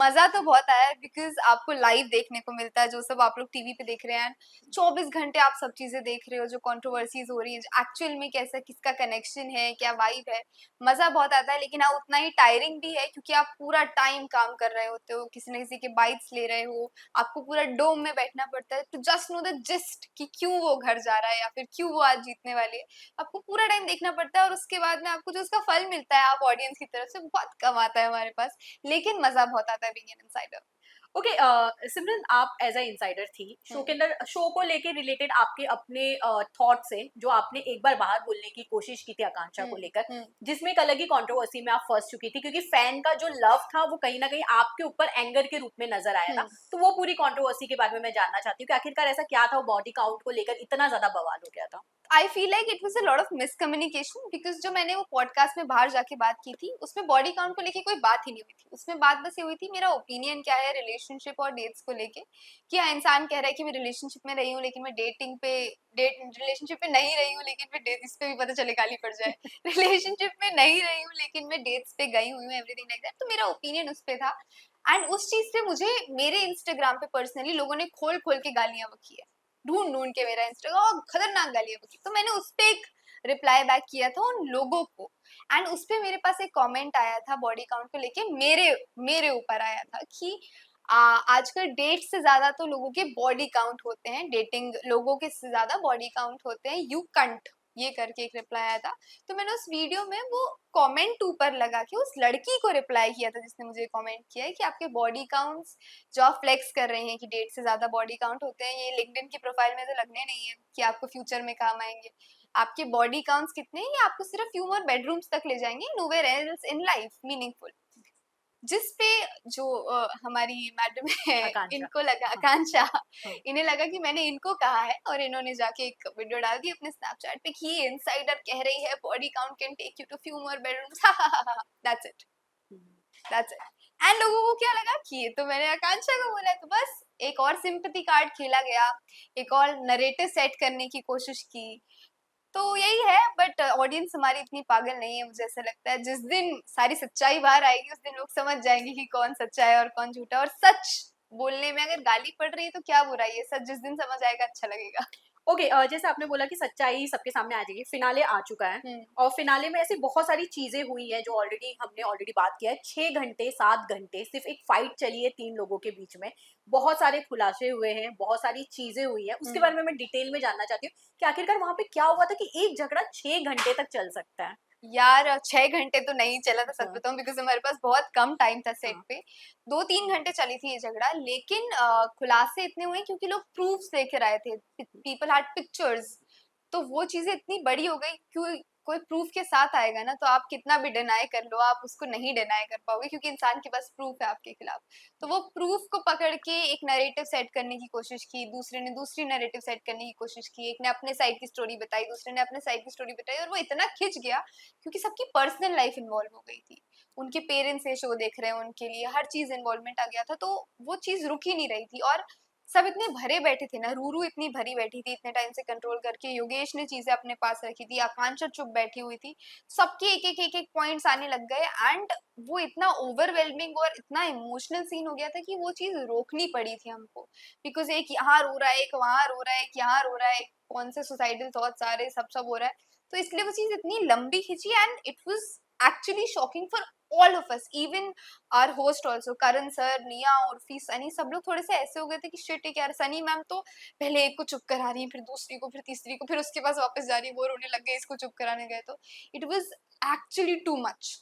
मजा तो बहुत आया है बिकॉज आपको लाइव देखने को मिलता है जो सब आप लोग टीवी पे देख रहे हैं। 24 घंटे आप सब चीजें देख रहे हो, जो कंट्रोवर्सीज हो रही है, एक्चुअल में कैसा किसका कनेक्शन है, क्या वाइब है। मजा बहुत आता है, लेकिन हाँ उतना ही टायरिंग भी है क्योंकि आप पूरा टाइम काम कर रहे होते हो, किसी न किसी के बाइट्स ले रहे हो। आपको पूरा डोम में बैठना पड़ता है to just know the gist कि क्यों वो घर जा रहा है या फिर क्यों वो आज जीतने वाली है। आपको पूरा टाइम देखना पड़ता है और उसके बाद में आपको जो उसका फल मिलता है आप ऑडियंस की तरफ से बहुत कम आता है हमारे पास। लेकिन मजा बहुत आता है बीइंग एन इनसाइडर। ओके, सिमरन, आप एज अ इनसाइडर थी शो के हम्म। अंदर, शो को लेके रिलेटेड आपके अपने थॉट्स हैं जो आपने एक बार बाहर बोलने की कोशिश की थी आकांक्षा को लेकर, हम्म। जिसमें एक अलग ही कंट्रोवर्सी में आप फंस चुकी थी क्योंकि फैन का जो लव था वो कहीं ना कहीं आपके ऊपर एंगर के रूप में नजर आया था। हम्म। तो वो पूरी कंट्रोवर्सी के बारे में मैं जानना चाहती हूँ कि आखिरकार ऐसा क्या था, वो बॉडी काउंट को लेकर इतना ज्यादा बवाल हो गया था। I feel like it was a lot of miscommunication because जो मैंने वो पॉडकास्ट में बाहर जाके बात की थी उसमें बॉडी काउंट को लेके कोई बात ही नहीं हुई थी। उसमें बात बस ये हुई थी मेरा ओपिनियन क्या है रिलेशनशिप और डेट्स को लेके। कि हाँ इंसान कह रहा है कि मैं रिलेशनशिप में रही हूँ लेकिन मैं डेटिंग पे डेट रिलेशनशिप में नहीं रही हूँ लेकिन मैं डेट इस पे भी पता चले गाली पड़ जाए रिलेशनशिप में नहीं रही हूँ लेकिन मैं डेट्स पे गई हुई हूँ एवरीथिंग लाइक दैट। तो मेरा ओपिनियन उस पे था एंड उस चीज पे मुझे मेरे इंस्टाग्राम पे पर्सनली लोगों ने खोल खोल के गालियां बकी है। ढूंढ ढूंढ के मेरा इंस्टाग्राम खतरनाक गालियां बकी। तो मैंने उस पे एक रिप्लाई बैक किया था उन लोगों को एंड उस पे मेरे पास एक कमेंट आया था बॉडी काउंट को लेके मेरे मेरे ऊपर आया था कि आजकल डेट से ज्यादा तो लोगों के बॉडी काउंट होते हैं, डेटिंग लोगों के से ज्यादा बॉडी काउंट होते हैं, यू कंट, ये करके एक रिप्लाई आया था। तो मैंने उस वीडियो में वो कमेंट ऊपर लगा के उस लड़की को रिप्लाई किया था जिसने मुझे कमेंट किया है कि आपके बॉडी काउंट्स जो आप फ्लेक्स कर रहे हैं कि डेट से ज्यादा बॉडी काउंट होते हैं, ये लिंक्डइन की प्रोफाइल में तो लगने नहीं है कि आपको फ्यूचर में काम आएंगे। आपके बॉडी काउंट्स कितने हैं ये आपको सिर्फ फ्यू और बेडरूम्स तक ले जाएंगे, nowhere else in life meaningful. जिस पे जो हमारी मैडम है आकांक्षा। इनको लगा, हाँ। आकांक्षा, हाँ। इन्हें लगा कि मैंने इनको कहा है और इन्होंने जाके एक वीडियो डाल दी अपने स्नैपचैट पे कि ये इनसाइडर कह रही है body count can take you to few more bedrooms. That's it, hmm. That's it. And लोगों को क्या लगा कि ये तो मैंने आकांक्षा को बोला है, तो बस एक और सिंपैथी कार्ड खेला गया, एक और नरेटिव सेट करने की कोशिश की। तो यही है, बट ऑडियंस हमारी इतनी पागल नहीं है। मुझे ऐसा लगता है जिस दिन सारी सच्चाई बाहर आएगी उस दिन लोग समझ जाएंगे कि कौन सच्चा है और कौन झूठा है। और सच बोलने में अगर गाली पड़ रही है तो क्या बुराई है, सच जिस दिन समझ आएगा अच्छा लगेगा। ओके, जैसे आपने बोला कि सच्चाई सबके सामने आ जाएगी, फिनाले आ चुका है हम्म। और फिनाले में ऐसी बहुत सारी चीजें हुई हैं जो ऑलरेडी हमने ऑलरेडी बात किया है। 6 घंटे 7 घंटे सिर्फ एक फाइट चली है तीन लोगों के बीच में, बहुत सारे खुलासे हुए हैं, बहुत सारी चीजें हुई हैं, उसके हम्म। बारे में मैं डिटेल में जानना चाहती हूँ कि आखिरकार वहां पे क्या हुआ था कि एक झगड़ा 6 घंटे तक चल सकता है। यार 6 घंटे तो नहीं चला था सच हाँ। बताऊं बिकॉज हमारे पास बहुत कम टाइम था सेट हाँ। पे। 2-3 घंटे चली थी ये झगड़ा, लेकिन खुलासे इतने हुए क्योंकि लोग प्रूफ्स लेकर आए थे, पीपल हैड पिक्चर्स। तो वो चीजें इतनी बड़ी हो गई क्यों, कोई प्रूफ के साथ आएगा ना तो आप कितना भी डिनाई कर लो आप उसको नहीं डिनाई कर पाओगे क्योंकि इंसान के पास प्रूफ है आपके खिलाफ। तो वो प्रूफ को पकड़ के एक नैरेटिव सेट करने की कोशिश की, दूसरे ने दूसरी नैरेटिव सेट करने की कोशिश की, एक ने अपने साइड की स्टोरी बताई, दूसरे ने अपने साइड की स्टोरी बताई, और वो इतना खिंच गया क्योंकि सबकी पर्सनल लाइफ इन्वॉल्व हो गई थी। उनके पेरेंट्स ये शो देख रहे हैं, उनके लिए हर चीज इन्वॉल्वमेंट आ गया था, तो वो चीज रुक ही नहीं रही थी। और सब इतने भरे बैठे थे ना, रूरू इतनी भरी बैठी थी इतने टाइम से कंट्रोल करके, योगेश ने चीजें अपने पास रखी थी, आकांक्षा चुप बैठी हुई थी, सबके एक एक पॉइंट्स आने लग गए एंड वो इतना ओवरवेलमिंग और इतना इमोशनल सीन हो गया था कि वो चीज रोकनी पड़ी थी हमको। बिकॉज एक यहाँ रो रहा है, एक वहां रो रहा है, एक यहाँ रो रहा है, कौन से सुसाइडल थॉट्स आ रहे, सब सब हो रहा है। तो इसलिए वो चीज इतनी लंबी खिंची and it was actually shocking for all of us, even our host also, Karan sir, Nia, Urfi, Sunny, सब लोग थोड़े से ऐसे हो गए थे कि शिट यार, सनी मैम तो पहले एक को चुप करा रही है, फिर दूसरी को, फिर तीसरी को, फिर उसके पास वापस जा रही है, वो रोने लग गए, इसको चुप कराने गए। तो it was actually too much.